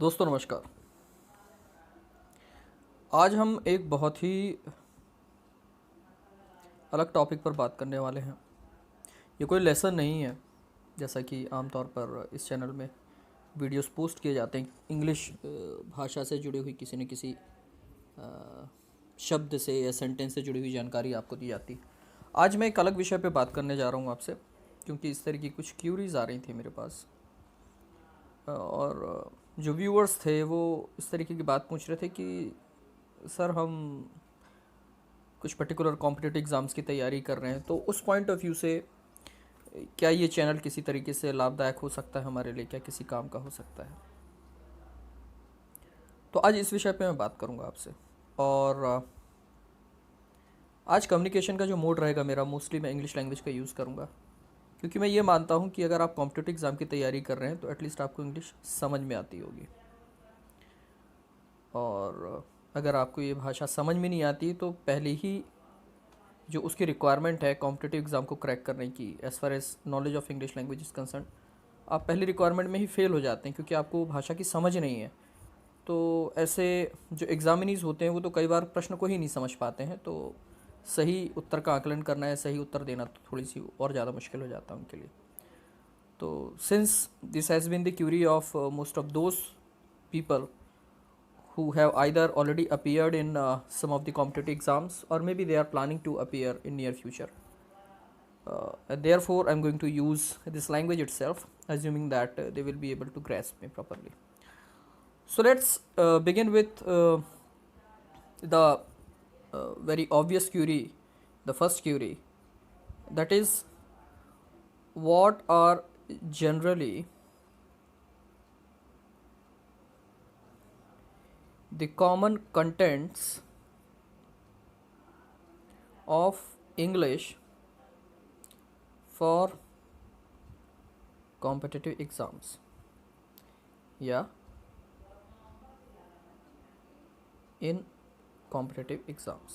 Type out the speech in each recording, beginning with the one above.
दोस्तों नमस्कार। आज हम एक बहुत ही अलग टॉपिक पर बात करने वाले हैं। ये कोई लेसन नहीं है जैसा कि आमतौर पर इस चैनल में वीडियोस पोस्ट किए जाते हैं। इंग्लिश भाषा से जुड़ी हुई किसी न किसी शब्द से या सेंटेंस से जुड़ी हुई जानकारी आपको दी जाती है। आज मैं एक अलग विषय पे बात करने जा रहा हूँ आपसे, क्योंकि इस तरह की कुछ क्यूरीज आ रही थी मेरे पास। और जो व्यूअर्स थे वो इस तरीके की बात पूछ रहे थे कि सर हम कुछ पर्टिकुलर कॉम्पिटिटिव एग्ज़ाम्स की तैयारी कर रहे हैं, तो उस पॉइंट ऑफ व्यू से क्या ये चैनल किसी तरीके से लाभदायक हो सकता है हमारे लिए, क्या किसी काम का हो सकता है। तो आज इस विषय पे मैं बात करूँगा आपसे। और आज कम्युनिकेशन का जो मोड रहेगा मेरा, मोस्टली मैं इंग्लिश लैंग्वेज का यूज़ करूँगा, क्योंकि मैं ये मानता हूँ कि अगर आप कॉम्पिटिटिव एग्ज़ाम की तैयारी कर रहे हैं तो एटलीस्ट आपको इंग्लिश समझ में आती होगी। और अगर आपको ये भाषा समझ में नहीं आती तो पहले ही जो उसकी रिक्वायरमेंट है कॉम्पिटिटिव एग्ज़ाम को क्रैक करने की, as far as knowledge of English language is concern, आप पहली रिक्वायरमेंट में ही फेल हो जाते हैं, क्योंकि आपको भाषा की समझ नहीं है। तो ऐसे जो एग्ज़ामिनीज़ होते हैं वो तो कई बार प्रश्न को ही नहीं समझ पाते हैं, तो सही उत्तर का आकलन करना है, सही उत्तर देना तो थोड़ी सी और ज़्यादा मुश्किल हो जाता है उनके लिए। तो since this has been the query of most of those people who have either already appeared in some of the competitive exams, or maybe they are planning to appear in near future. And therefore I'm going to use this language itself, assuming that they will be able to grasp me properly. So let's begin with the very obvious query, the first query, that is, what are generally the common contents of English for competitive exams, या in competitive exams।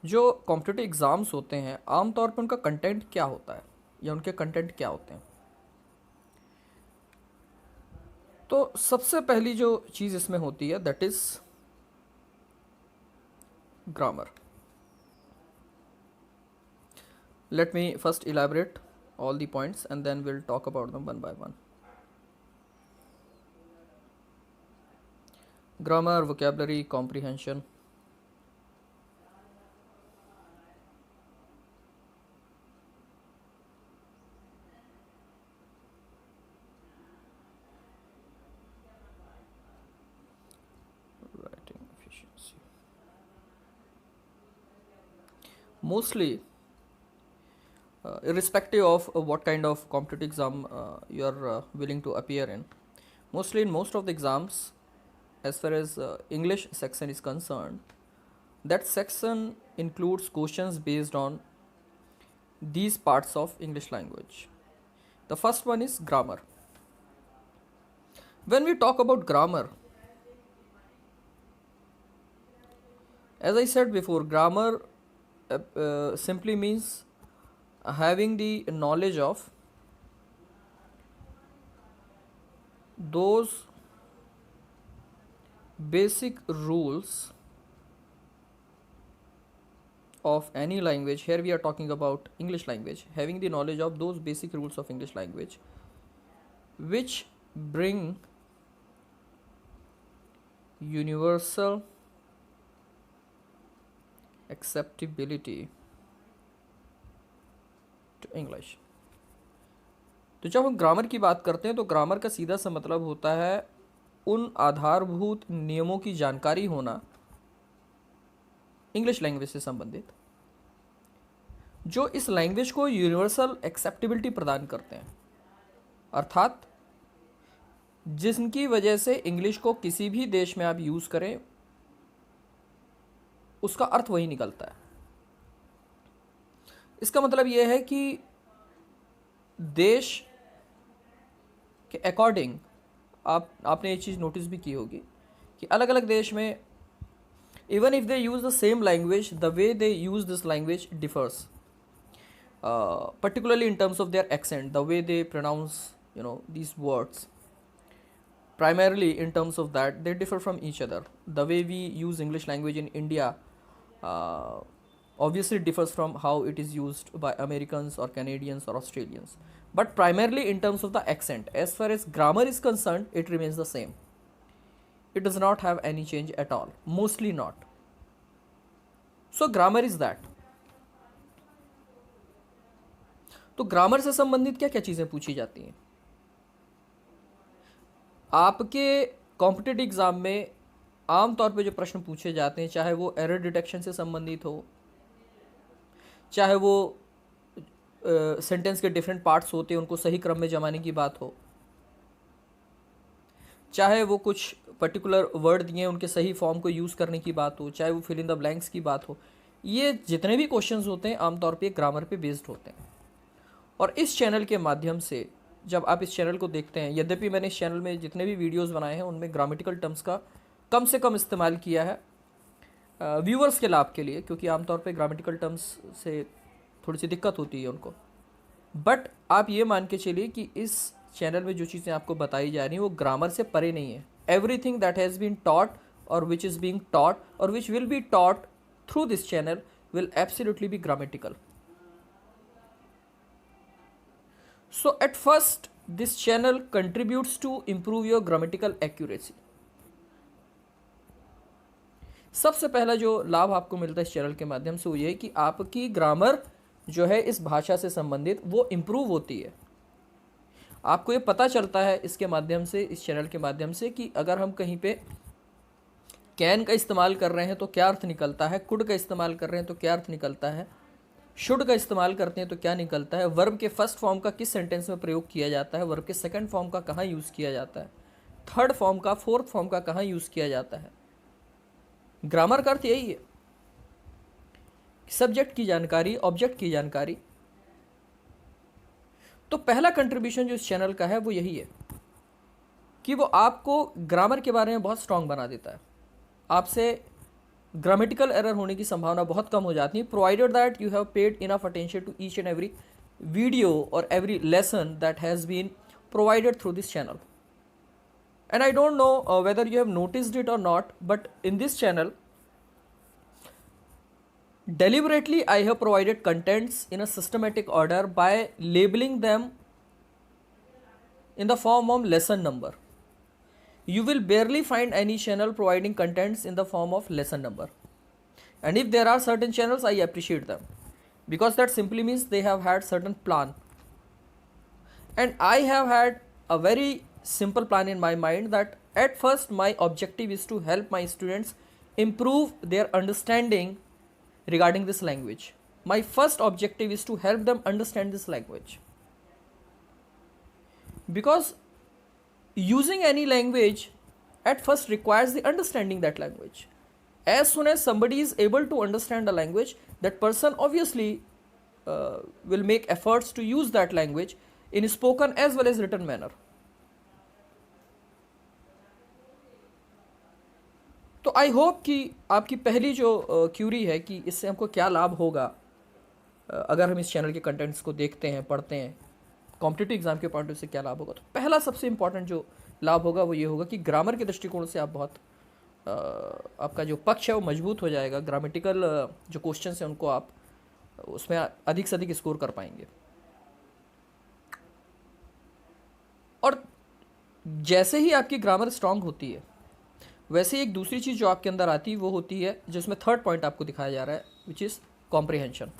जो competitive exams होते हैं आमतौर पर उनका content क्या होता है, या उनके कंटेंट क्या होते हैं। तो सबसे पहली जो चीज़ इसमें होती है that is grammar. Let me first elaborate all the points and then we'll talk about them one by one. Grammar, vocabulary, comprehension. Writing efficiency. Mostly irrespective of what kind of competitive exam you are willing to appear in, mostly in most of the exams, as far as English section is concerned, that section includes questions based on these parts of English language. The first one is grammar. When we talk about grammar, as I said before, grammar simply means having the knowledge of those basic rules of any language. Here we are talking about English language, having the knowledge of those basic rules of English language which bring universal acceptability to English. तो जब हम grammar की बात करते हैं तो grammar का सीधा सा मतलब होता है उन आधारभूत नियमों की जानकारी होना इंग्लिश लैंग्वेज से संबंधित, जो इस लैंग्वेज को यूनिवर्सल एक्सेप्टेबिलिटी प्रदान करते हैं, अर्थात जिनकी वजह से इंग्लिश को किसी भी देश में आप यूज़ करें उसका अर्थ वही निकलता है। इसका मतलब यह है कि देश के अकॉर्डिंग आपने ये चीज़ नोटिस भी की होगी कि अलग अलग देश में even if they use the same language, the way they use this language differs, particularly in terms of their accent, the way they pronounce these words. Primarily in terms of that, they differ from each other. The way we use English language in India uh, obviously differs from how it is used by Americans or Canadians or Australians. But primarily in terms of the accent, as far as grammar is concerned, it remains the same. It does not have any change at all, mostly not. So grammar is that. तो grammar से संबंधित क्या क्या चीज़ें पूछी जाती हैं आपके कॉम्पिटिटिव एग्ज़ाम में? आमतौर पे जो प्रश्न पूछे जाते हैं, चाहे वो एरर डिटेक्शन से संबंधित हो, चाहे वो सेंटेंस के डिफरेंट पार्ट्स होते हैं उनको सही क्रम में जमाने की बात हो, चाहे वो कुछ पर्टिकुलर वर्ड दिए उनके सही फॉर्म को यूज़ करने की बात हो, चाहे वो फिल इन द ब्लैंक्स की बात हो, ये जितने भी क्वेश्चंस होते हैं आमतौर पे ग्रामर पे बेस्ड होते हैं. और इस चैनल के माध्यम से जब आप इस चैनल को देखते हैं, यद्यपि मैंने इस चैनल में जितने भी वीडियोस बनाए हैं उनमें ग्रामेटिकल टर्म्स का कम से कम इस्तेमाल किया है व्यूअर्स के लाभ के लिए, क्योंकि आमतौर पे ग्रामेटिकल टर्म्स से थोड़ी सी दिक्कत होती है उनको. बट आप ये मान के चलिए कि इस चैनल में जो चीज़ें आपको बताई जा रही हैं वो ग्रामर से परे नहीं है. Everything that has been taught और विच इज़ बीइंग टॉट और which will be taught through this channel will absolutely be grammatical. So at first this channel contributes to improve your grammatical accuracy. सबसे पहला जो लाभ आपको मिलता है इस चैनल के माध्यम से वो ये है कि आपकी ग्रामर जो है इस भाषा से संबंधित वो इम्प्रूव होती है. आपको ये पता चलता है इसके माध्यम से, इस चैनल के माध्यम से, कि अगर हम कहीं पे कैन का इस्तेमाल कर रहे हैं तो क्या अर्थ निकलता है, कुड का इस्तेमाल कर रहे हैं तो क्या अर्थ निकलता है, शुड का इस्तेमाल करते हैं तो क्या निकलता है, वर्ब के फर्स्ट फॉर्म का किस सेंटेंस में प्रयोग किया जाता है, वर्ब के सेकंड फॉर्म का कहाँ यूज़ किया जाता है, थर्ड फॉर्म का, फोर्थ फॉर्म का कहाँ यूज़ किया जाता है. ग्रामर का अर्थ यही है, सब्जेक्ट की जानकारी, ऑब्जेक्ट की जानकारी. तो पहला कंट्रीब्यूशन जो इस चैनल का है वो यही है कि वो आपको ग्रामर के बारे में बहुत स्ट्रांग बना देता है. आपसे ग्रामेटिकल एरर होने की संभावना बहुत कम हो जाती है, provided that you have paid enough attention to each and every video or every lesson that has been provided through this channel. And I don't know whether you have noticed it or not, but in this channel deliberately I have provided contents in a systematic order by labeling them in the form of lesson number. You will barely find any channel providing contents in the form of lesson number. And if there are certain channels, I appreciate them, because that simply means they have had certain plan. And I have had a very simple plan in my mind, that at first my objective is to help my students improve their understanding regarding this language. My first objective is to help them understand this language, because using any language at first requires the understanding that language. As soon as somebody is able to understand the language, that person obviously will make efforts to use that language in spoken as well as written manner. तो I hope कि आपकी पहली जो Curie है कि इससे हमको क्या लाभ होगा अगर हम इस चैनल के कंटेंट्स को देखते हैं, पढ़ते हैं, कॉम्पिटिटिव एग्जाम के पॉइंट ऑफ से क्या लाभ होगा. तो पहला सबसे इंपॉर्टेंट जो लाभ होगा वो ये होगा कि ग्रामर के दृष्टिकोण से आप बहुत आपका जो पक्ष है वो मजबूत हो जाएगा. ग्रामेटिकल जो क्वेश्चंस हैं उनको आप उसमें अधिक से अधिक स्कोर कर पाएंगे. और जैसे ही आपकी ग्रामर स्ट्रांग होती है, वैसे एक दूसरी चीज़ जो आपके अंदर आती है वो होती है, जिसमें थर्ड पॉइंट आपको दिखाया जा रहा है, विच इज़ कॉम्प्रिहेंशन.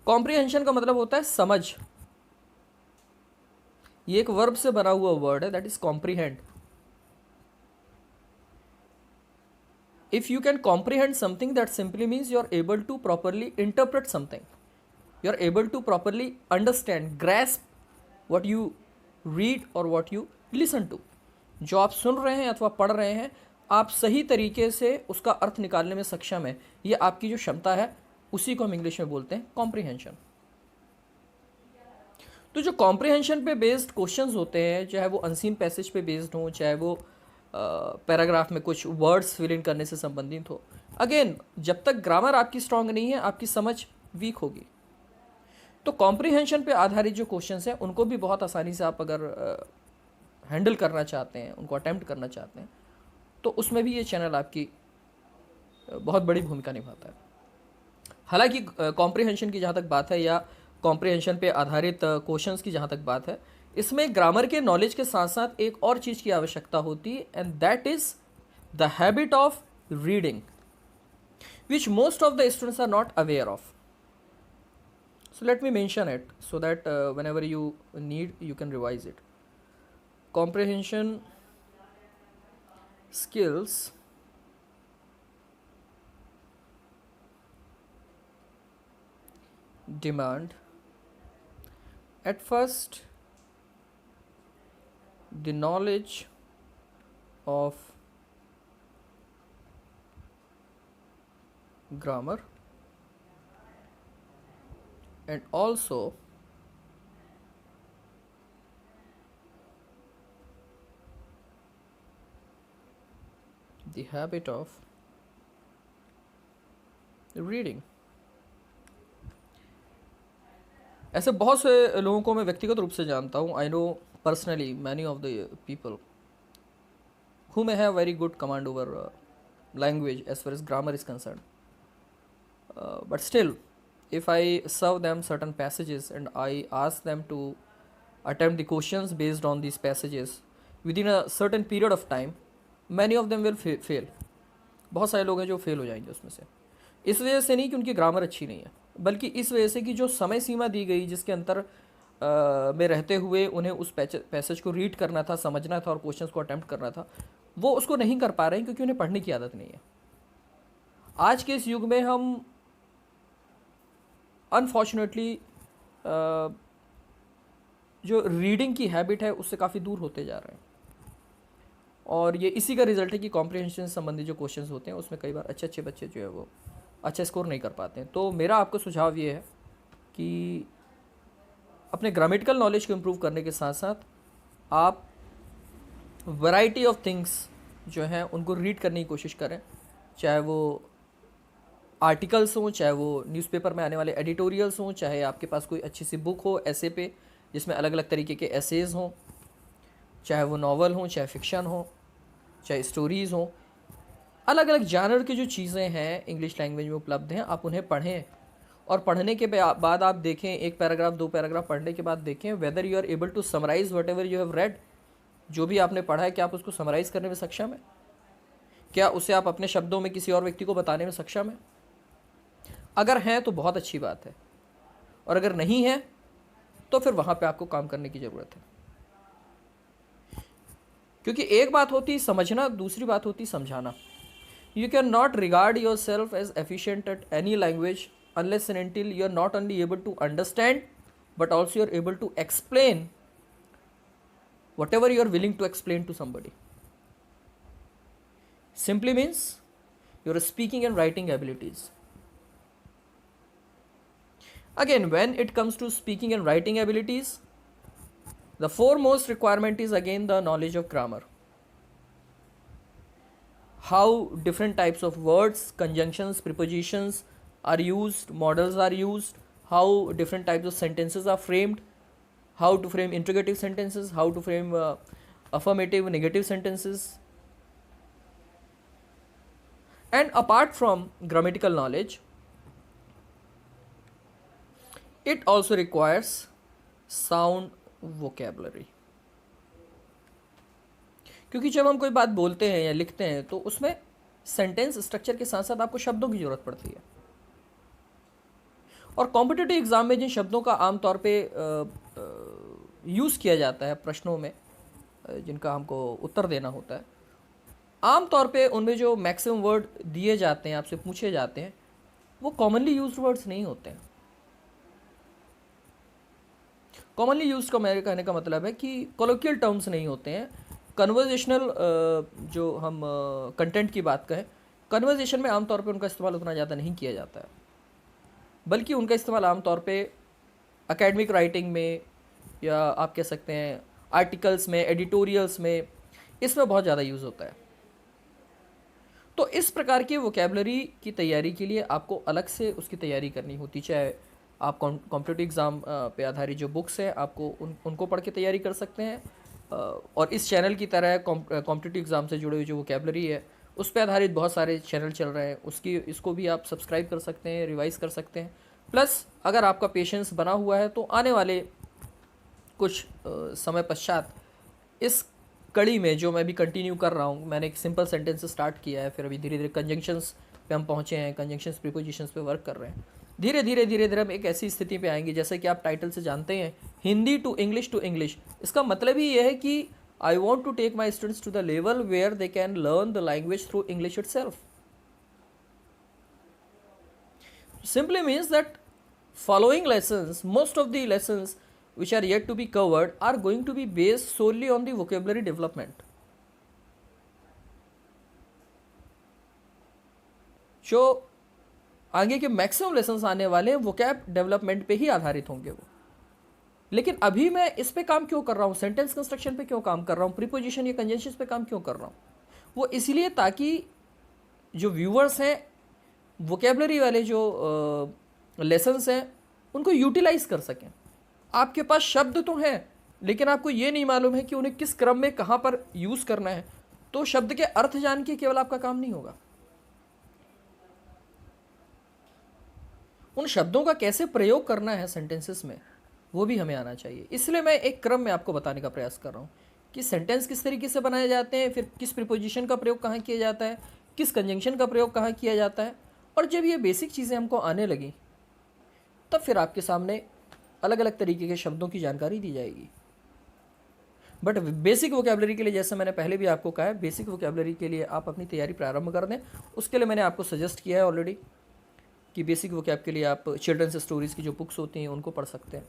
कॉम्प्रिहेंशन का मतलब होता है समझ. ये एक वर्ब से बना हुआ वर्ड है, that is comprehend. If you can comprehend something, that simply means you are able to properly interpret something, you are able to properly understand, grasp what you read और व्हाट यू लिसन टू. जो आप सुन रहे हैं अथवा पढ़ रहे हैं, आप सही तरीके से उसका अर्थ निकालने में सक्षम है. ये आपकी जो क्षमता है उसी को हम इंग्लिश में बोलते हैं कॉम्प्रिहेंशन. तो जो कॉम्प्रिहेंशन पे बेस्ड क्वेश्चंस होते हैं, चाहे वो अनसीन पैसेज पे बेस्ड हो, चाहे वो पैराग्राफ में कुछ वर्ड्स फिल इन करने से संबंधित हो, अगेन जब तक ग्रामर आपकी स्ट्रांग नहीं है आपकी समझ वीक होगी. तो कॉम्प्रिहेंशन पे आधारित जो क्वेश्चंस हैं उनको भी बहुत आसानी से आप अगर हैंडल करना चाहते हैं, उनको अटेम्प्ट करना चाहते हैं, तो उसमें भी ये चैनल आपकी बहुत बड़ी भूमिका निभाता है। हालांकि कॉम्प्रिहेंशन की जहाँ तक बात है या कॉम्प्रिहेंशन पे आधारित क्वेश्चंस की जहाँ तक बात है, इसमें ग्रामर के नॉलेज के साथ साथ एक और चीज़ की आवश्यकता होती है, and that is the habit of reading, which most of the students are not aware of. So let me mention it so that whenever you need, you can revise it. Comprehension skills demand at first the knowledge of grammar and also the habit of reading. ऐसे बहुत से लोगों को मैं व्यक्तिगत रूप से जानता हूँ. I know personally many of the people who may have very good command over language as far as grammar is concerned, but still if I serve them certain passages and I ask them to attempt the questions based on these passages within a certain period of time, many of them will fail. बहुत सारे लोग हैं जो fail हो जाएंगे उसमें से. इस वजह से नहीं कि उनकी ग्रामर अच्छी नहीं है, बल्कि इस वजह से कि जो समय सीमा दी गई जिसके अंतर में रहते हुए उन्हें उस पैसेज को रीड करना था, समझना था और क्वेश्चंस को अटेम्प्ट करना था, वो उसको नहीं कर पा रहे हैं क्योंकि उन्हें पढ़ने की आदत नहीं है. आज के इस युग में हम अनफॉर्चुनेटली जो रीडिंग की हैबिट है उससे काफ़ी दूर होते जा रहे हैं, और ये इसी का रिजल्ट है कि कॉम्प्रिहेंशन से संबंधित जो क्वेश्चंस होते हैं उसमें कई बार अच्छे अच्छे बच्चे जो है वो अच्छा स्कोर नहीं कर पाते हैं. तो मेरा आपको सुझाव ये है कि अपने ग्रामेटिकल नॉलेज को इम्प्रूव करने के साथ साथ आप वैरायटी ऑफ थिंग्स जो हैं उनको रीड करने की कोशिश करें, चाहे वो आर्टिकल्स हों, चाहे वो न्यूज़पेपर में आने वाले एडिटोरियल्स हों, चाहे आपके पास कोई अच्छी सी बुक हो ऐसे पे जिसमें अलग अलग तरीके के एसेज हों, चाहे वो नॉवल हों, चाहे फिक्शन हो, चाहे स्टोरीज़ हों. अलग अलग जानर की जो चीज़ें हैं इंग्लिश लैंग्वेज में उपलब्ध हैं, आप उन्हें पढ़ें, और पढ़ने के बाद आप देखें, एक पैराग्राफ दो पैराग्राफ पढ़ने के बाद देखें whether you are able to summarise whatever you have read. जो भी आपने पढ़ा है क्या आप उसको समराइज़ करने में सक्षम है? क्या उसे आप अपने शब्दों में किसी और व्यक्ति को बताने में सक्षम है? अगर हैं तो बहुत अच्छी बात है, और अगर नहीं है तो फिर वहाँ पे आपको काम करने की ज़रूरत है. क्योंकि एक बात होती समझना, दूसरी बात होती समझाना. You cannot regard yourself as efficient at any language unless and until you are not only able to understand but also you are able to explain whatever you are willing to explain to somebody. Simply means your speaking and writing abilities. Again, when it comes to speaking and writing abilities, the foremost requirement is again the knowledge of grammar. How different types of words, conjunctions, prepositions are used, modals are used, how different types of sentences are framed, how to frame interrogative sentences, how to frame affirmative, negative sentences. And apart from grammatical knowledge, it also requires sound vocabulary. क्योंकि जब हम कोई बात बोलते हैं या लिखते हैं तो उसमें सेंटेंस स्ट्रक्चर के साथ साथ आपको शब्दों की ज़रूरत पड़ती है, और कॉम्पिटिटिव एग्ज़ाम में जिन शब्दों का आमतौर पे यूज़ किया जाता है प्रश्नों में जिनका हमको उत्तर देना होता है, आमतौर पे उनमें जो मैक्सिमम वर्ड दिए जाते हैं, आपसे पूछे जाते हैं, वो कॉमनली यूज्ड वर्ड्स नहीं होते हैं. कॉमनली यूज्ड का मेरे कहने का मतलब है कि कोलोकियल टर्म्स नहीं होते हैं. कन्वर्जेशनल जो हम कंटेंट की बात करें, कन्वर्जेशन में आमतौर पे उनका इस्तेमाल उतना ज़्यादा नहीं किया जाता है, बल्कि उनका इस्तेमाल आमतौर पे एकेडमिक राइटिंग में, या आप कह सकते हैं आर्टिकल्स में, एडिटोरियल्स में, इसमें बहुत ज़्यादा यूज़ होता है. तो इस प्रकार की वोकेबलरी की तैयारी के लिए आपको अलग से उसकी तैयारी करनी होती, चाहे आप कॉम्पिटिटिव एग्ज़ाम पे आधारित जो बुक्स हैं आपको उनको पढ़ के तैयारी कर सकते हैं। और इस चैनल की तरह कॉम्पिटिटिव एग्ज़ाम से जुड़े हुए जो वोकेबलरी है उस पर आधारित बहुत सारे चैनल चल रहे हैं, उसकी इसको भी आप सब्सक्राइब कर सकते हैं, रिवाइज़ कर सकते हैं। प्लस अगर आपका पेशेंस बना हुआ है तो आने वाले कुछ समय पश्चात इस कड़ी में जो मैं भी कंटिन्यू कर रहा हूँ, मैंने एक सिंपल सेंटेंस से स्टार्ट किया है, फिर अभी धीरे धीरे कंजंक्शंस पे हम पहुँचे हैं, कंजंक्शंस प्रीपोजिशंस पे वर्क कर रहे हैं। धीरे धीरे हम एक ऐसी स्थिति पे आएंगे, जैसे कि आप टाइटल से जानते हैं, हिंदी टू इंग्लिश। इसका मतलब ही यह है कि I want to take my students to the level where they can learn the language through English itself. Simply means that following lessons, most of the lessons which are yet to be covered are going to be based solely on the vocabulary development. जो आगे के maximum lessons आने वाले हैं vocab development पे ही आधारित होंगे वो। लेकिन अभी मैं इस पे काम क्यों कर रहा हूँ, सेंटेंस कंस्ट्रक्शन पे क्यों काम कर रहा हूँ, प्रीपोजिशन या कंजंक्शंस पे काम क्यों कर रहा हूँ, वो इसलिए ताकि जो व्यूअर्स हैं वोकेबलरी वाले जो लेसन्स हैं उनको यूटिलाइज कर सकें। आपके पास शब्द तो हैं लेकिन आपको ये नहीं मालूम है कि उन्हें किस क्रम में कहाँ पर यूज़ करना है, तो शब्द के अर्थ जान के केवल आपका काम नहीं होगा, उन शब्दों का कैसे प्रयोग करना है सेंटेंसेस में वो भी हमें आना चाहिए। इसलिए मैं एक क्रम में आपको बताने का प्रयास कर रहा हूँ कि सेंटेंस किस तरीके से बनाए जाते हैं, फिर किस प्रीपोजिशन का प्रयोग कहाँ किया जाता है, किस कंजंक्शन का प्रयोग कहाँ किया जाता है। और जब ये बेसिक चीज़ें हमको आने लगी तब फिर आपके सामने अलग अलग तरीके के शब्दों की जानकारी दी जाएगी। बट बेसिक वोकेबलरी के लिए, जैसे मैंने पहले भी आपको कहा है, बेसिक वोकेबलरी के लिए आप अपनी तैयारी प्रारंभ कर दें। उसके लिए मैंने आपको सजेस्ट किया है ऑलरेडी कि बेसिक वोकैब के लिए आप चिल्ड्रंस स्टोरीज़ की जो बुक्स होती हैं उनको पढ़ सकते हैं।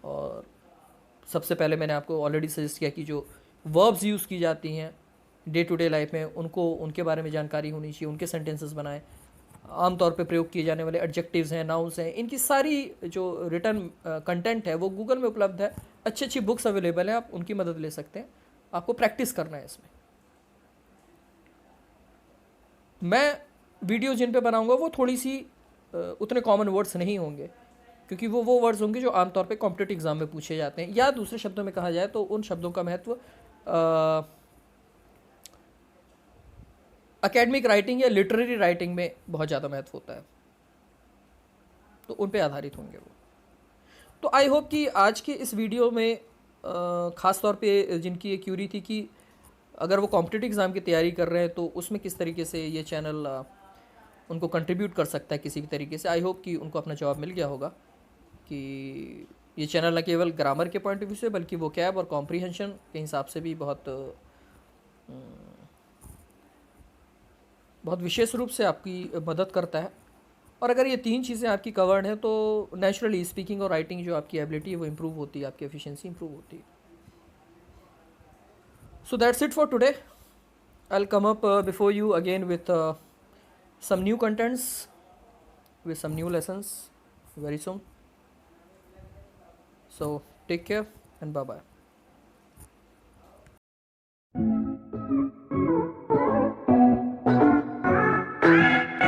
और सबसे पहले मैंने आपको ऑलरेडी सजेस्ट किया कि जो वर्ब्स यूज़ की जाती हैं डे टू डे लाइफ में उनको उनके बारे में जानकारी होनी चाहिए, उनके सेंटेंसेस बनाएं। आमतौर पे प्रयोग किए जाने वाले एडजेक्टिव्स हैं, नाउन्स हैं, इनकी सारी जो रिटर्न कंटेंट है वो गूगल में उपलब्ध है, अच्छी अच्छी बुक्स अवेलेबल हैं, आप उनकी मदद ले सकते हैं। आपको प्रैक्टिस करना है इसमें। मैं वीडियो जिन पे बनाऊंगा वो थोड़ी सी उतने कॉमन वर्ड्स नहीं होंगे, क्योंकि वो वर्ड्स होंगे जो आमतौर पे कॉम्पिटिटिव एग्जाम में पूछे जाते हैं, या दूसरे शब्दों में कहा जाए तो उन शब्दों का महत्व एकेडमिक राइटिंग या लिटरेरी राइटिंग में बहुत ज़्यादा महत्व होता है, तो उन पे आधारित होंगे वो। तो आई होप कि आज के इस वीडियो में ख़ास तौर पे जिनकी ये क्यूरी थी कि अगर वो कॉम्पिटिटिव एग्ज़ाम की तैयारी कर रहे हैं तो उसमें किस तरीके से ये चैनल उनको कंट्रीब्यूट कर सकता है किसी भी तरीके से, आई होप कि उनको अपना जवाब मिल गया होगा कि ये चैनल न केवल ग्रामर के पॉइंट ऑफ व्यू से बल्कि वोकैब और कॉम्प्रीहेंशन के हिसाब से भी बहुत विशेष रूप से आपकी मदद करता है। और अगर ये तीन चीज़ें आपकी कवर्ड हैं तो नेचुरली स्पीकिंग और राइटिंग जो आपकी एबिलिटी है वो इम्प्रूव होती है, आपकी एफिशिएंसी इम्प्रूव होती है। So that's it for today. I'll come up before you again with some new contents, with some new lessons very soon. So take care and bye bye.